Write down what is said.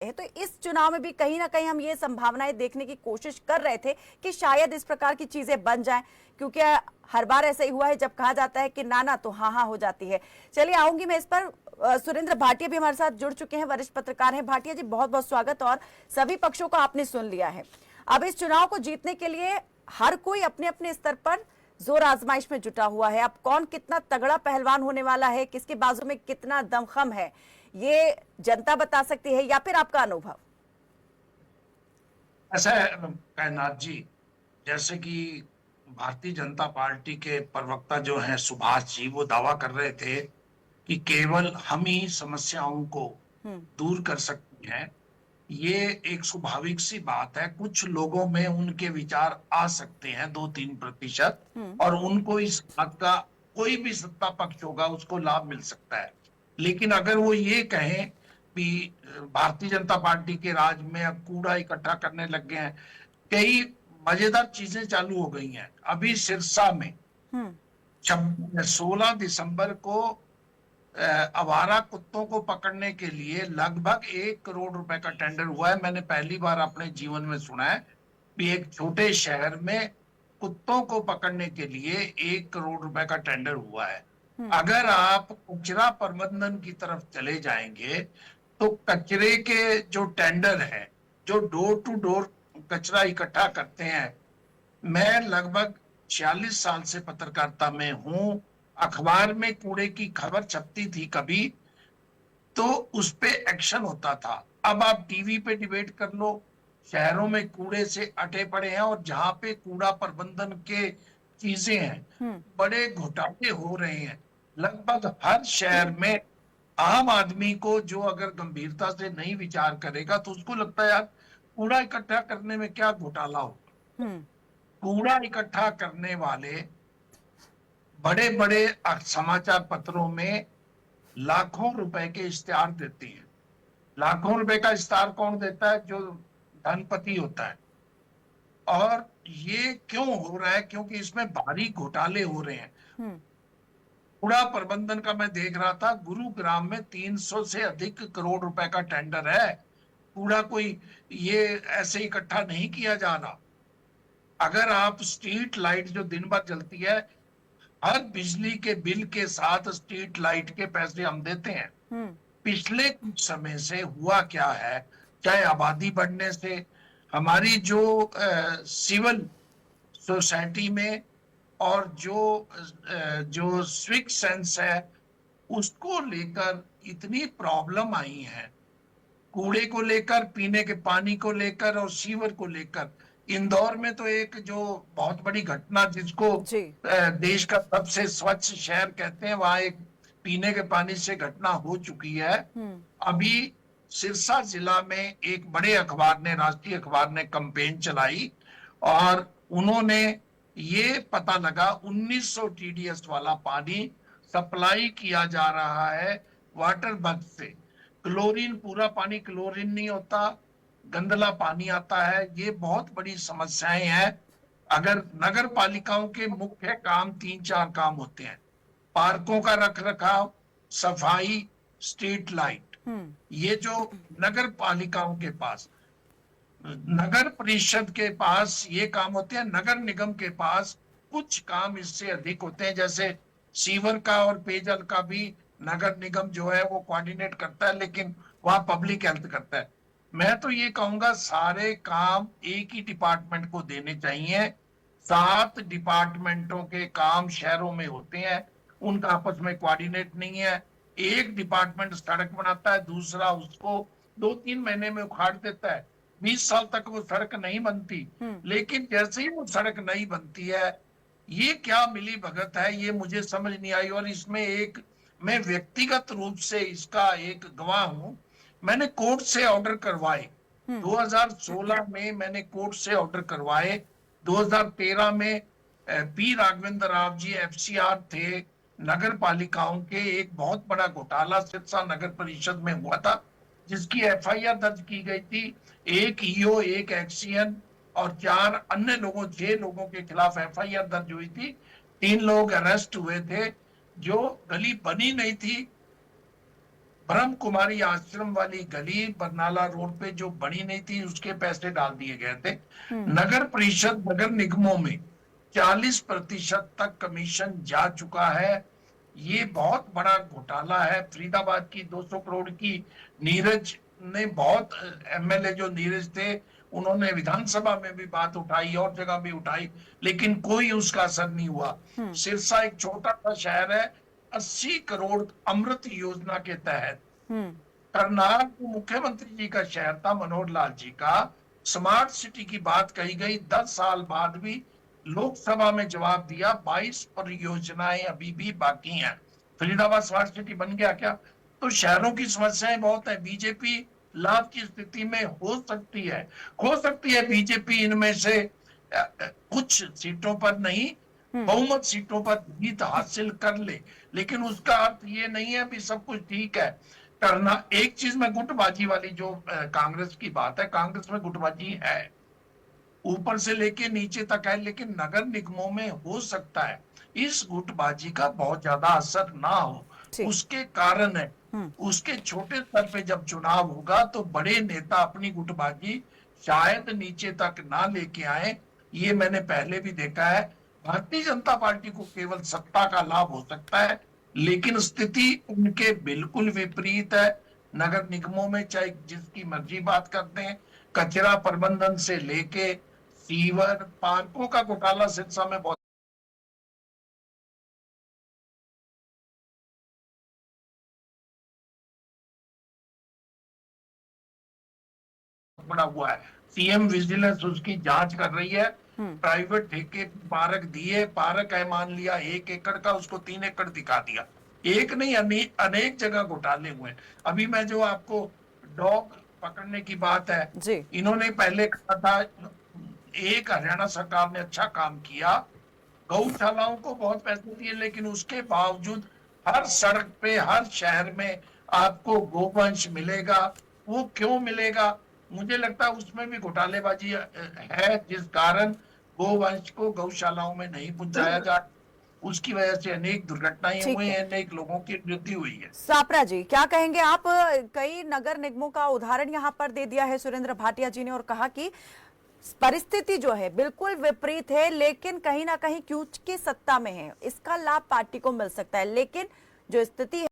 है। तो इस चुनाव में भी कहीं ना कहीं हम ये संभावनाएं देखने की कोशिश कर रहे थे कि शायद इस प्रकार की चीजें बन जाएं, क्योंकि हर बार ऐसा ही हुआ है, जब कहा जाता है कि ना ना तो हाँ हाँ हो जाती है। चलिए आऊंगी मैं इस पर। सुरेंद्र भाटिया भी हमारे साथ जुड़ चुके हैं, वरिष्ठ पत्रकार हैं। भाटिया जी, बहुत बहुत स्वागत। और सभी पक्षों को आपने सुन लिया है। अब इस चुनाव को जीतने के लिए हर कोई अपने अपने स्तर पर जोर आजमाइश में जुटा हुआ है। अब कौन कितना तगड़ा पहलवान होने वाला है, किसके बाजू में कितना दमखम है, ये जनता बता सकती है, या फिर आपका अनुभव? ऐसा है कायनाथ जी, जैसे कि भारतीय जनता पार्टी के प्रवक्ता जो हैं सुभाष जी, वो दावा कर रहे थे कि केवल हम ही समस्याओं को हम्म। दूर कर सकते हैं। ये एक स्वाभाविक सी बात है। कुछ लोगों में उनके विचार आ सकते हैं, 2-3%, हम्म। और उनको इस बात का, कोई भी सत्ता पक्ष होगा उसको लाभ मिल सकता है। लेकिन अगर वो ये कहें कि भारतीय जनता पार्टी के राज में अब कूड़ा इकट्ठा करने लग गए हैं, कई मजेदार चीजें चालू हो गई हैं। अभी सिरसा में हम्म। 16 दिसंबर को आवारा कुत्तों को पकड़ने के लिए लगभग 1 करोड़ रुपए का टेंडर हुआ है। मैंने पहली बार अपने जीवन में सुना है कि एक छोटे शहर में कुत्तों को पकड़ने के लिए 1 करोड़ रुपए का टेंडर हुआ है। हम्म। अगर आप कचरा प्रबंधन की तरफ चले जाएंगे तो कचरे के जो टेंडर है, जो डोर टू डोर कचरा इकट्ठा करते हैं, मैं लगभग 46 साल से पत्रकारिता में हूं। अखबार में कूड़े की खबर छपती थी कभी, तो उस पे एक्शन होता था। अब आप टीवी पे डिबेट कर लो, शहरों में कूड़े से अटे पड़े हैं, और जहां पे कूड़ा प्रबंधन के चीजें हैं, हम्म। बड़े घोटाले हो रहे हैं लगभग हर शहर में। आम आदमी को, जो अगर गंभीरता से नहीं विचार करेगा, तो उसको लगता है यार कूड़ा इकट्ठा करने में क्या घोटाला हो। हम्म। कूड़ा इकट्ठा करने वाले बड़े बड़े समाचार पत्रों में लाखों रुपए के इश्तेहार देती है। लाखों रुपए का इश्तेहार कौन देता है? जो धनपति होता है। और ये क्यों हो रहा है? क्योंकि इसमें भारी घोटाले हो रहे हैं। हम्म। कूड़ा प्रबंधन का मैं देख रहा था, गुरुग्राम में 300 से अधिक करोड़ रुपए का टेंडर है। कूड़ा कोई ये ऐसे इकट्ठा नहीं किया जा रहा। अगर आप स्ट्रीट लाइट जो दिन भर जलती है, हर बिजली के बिल के साथ स्ट्रीट लाइट के पैसे हम देते हैं। हम्म। पिछले कुछ समय से हुआ क्या है, चाहे आबादी बढ़ने से, हमारी जो सिविल सोसाइटी में, और जो स्विक सेंस है, उसको लेकर इतनी प्रॉब्लम आई है। कूड़े को लेकर, पीने के पानी को लेकर, और सीवर को लेकर। इंदौर में तो एक जो बहुत बड़ी घटना, जिसको जी। देश का सबसे स्वच्छ शहर कहते हैं, वहां एक पीने के पानी से घटना हो चुकी है। हम्म। अभी सिरसा जिला में एक बड़े अखबार ने, राष्ट्रीय अखबार ने कैंपेन चलाई, और उन्होंने ये पता लगा 1900 टीडीएस वाला पानी सप्लाई किया जा रहा है वाटर बग से। क्लोरीन, पूरा पानी क्लोरीन नहीं होता, गंदला पानी आता है। ये बहुत बड़ी समस्याएं हैं। अगर नगर पालिकाओं के मुख्य काम 3-4 काम होते हैं: पार्कों का रख रखाव, सफाई, स्ट्रीट लाइट। हम्म। ये जो नगर पालिकाओं के पास, नगर परिषद के पास ये काम होते हैं। नगर निगम के पास कुछ काम इससे अधिक होते हैं, जैसे सीवर का और पेयजल का भी नगर निगम जो है वो कोऑर्डिनेट करता है, लेकिन वहां पब्लिक हेल्थ करता है। मैं तो ये कहूंगा सारे काम एक ही डिपार्टमेंट को देने चाहिए। 7 डिपार्टमेंटों के काम शहरों में होते हैं, उनका आपस में कोऑर्डिनेट नहीं है। एक डिपार्टमेंट सड़क बनाता है, दूसरा उसको 2-3 महीने में उखाड़ देता है। 20 साल तक वो सड़क नहीं बनती। हम्म। लेकिन जैसे ही वो सड़क नहीं बनती है, ये क्या मिली भगत है, ये मुझे समझ नहीं आई। और इसमें एक, मैं व्यक्तिगत रूप से इसका एक गवाह हूं। मैंने कोर्ट से ऑर्डर करवाए, हम्म। 2016 में मैंने कोर्ट से ऑर्डर करवाए। 2013 में पी राघवेंद्र राव जी एफसीआर थे नगर पालिकाओं के। एक बहुत बड़ा घोटाला सिरसा नगर परिषद में हुआ था, जिसकी एफआईआर दर्ज की गई थी। एक ईओ, एक एक्सीएन और 4 अन्य लोगों, 6 लोगों के खिलाफ एफआईआर दर्ज हुई थी। 3 लोग अरेस्ट हुए थे। जो गली बनी नहीं थी, ब्रह्म कुमारी आश्रम वाली गली बरनाला रोड पे जो बनी नहीं थी, उसके पैसे डाल दिए गए थे। नगर परिषद नगर निगमों में 40% तक कमीशन जा चुका है। ये बहुत बड़ा घोटाला है। फरीदाबाद की 200 करोड़ की नीरज ने बहुत, एमएलए जो नीरज थे, उन्होंने विधानसभा में भी बात उठाई और जगह भी उठाई, लेकिन कोई उसका असर नहीं हुआ। सिरसा एक छोटा सा शहर है, 80 करोड़ अमृत योजना के तहत करनाल मुख्यमंत्री जी का शहर था, मनोहर लाल जी का। स्मार्ट सिटी की बात कही गई, 10 साल बाद भी लोकसभा में जवाब दिया, 22 परियोजनाएं अभी भी बाकी हैं। फरीदाबाद स्मार्ट सिटी बन गया क्या? तो शहरों की समस्याएं बहुत है। बीजेपी लाभ की स्थिति में हो सकती है बीजेपी इनमें से कुछ सीटों पर नहीं, बहुमत सीटों पर जीत हासिल कर ले, लेकिन उसका अर्थ ये नहीं है भी सब कुछ ठीक है करना। एक चीज में गुटबाजी वाली जो कांग्रेस की बात है, कांग्रेस में गुटबाजी है, ऊपर से लेके नीचे तक है, लेकिन नगर निगमों में हो सकता है इस गुटबाजी का बहुत ज्यादा असर ना हो। उसके कारण है, उसके छोटे स्तर पे जब चुनाव होगा तो बड़े नेता अपनी गुटबाजी शायद नीचे तक ना लेके आए। ये मैंने पहले भी देखा है। भारतीय जनता पार्टी को केवल सत्ता का लाभ हो सकता है, लेकिन स्थिति उनके बिल्कुल विपरीत है। नगर निगमों में चाहे जिसकी मर्जी बात करते हैं, कचरा प्रबंधन से लेके सीवर, पार्कों का घोटाला सिरसा में बहुत बड़ा हुआ है। सीएम विजिलेंस उसकी जांच कर रही है। प्राइवेट ठेके पार्क दिए, पार्क है मान लिया 1 एकड़ का, उसको 3 एकड़ दिखा दिया। एक नहीं, अनेक जगह घोटाले हुए। अभी मैं जो आपको डॉग पकड़ने की बात है, इन्होंने पहले कहा था, एक हरियाणा सरकार ने अच्छा काम किया, गौशालाओं को बहुत पैसे दिए, लेकिन उसके बावजूद हर सड़क पे, हर शहर में आपको गोवंश मिलेगा। वो क्यों मिलेगा? मुझे लगता है उसमें भी घोटालेबाजी है, जिस कारण गोवंश को गौशालाओं में नहीं पहुंचाया जा, उसकी वजह से अनेक दुर्घटनाएं हुई हैं, अनेक लोगों की मृत्यु हुई है। सापरा जी, क्या कहेंगे आप? कई नगर निगमों का उदाहरण यहाँ पर दे दिया है सुरेंद्र भाटिया जी ने और कहा कि परिस्थिति जो है बिल्कुल विपरीत है, लेकिन कहीं ना कहीं क्योंकि सत्ता में है इसका लाभ पार्टी को मिल सकता है, लेकिन जो स्थिति है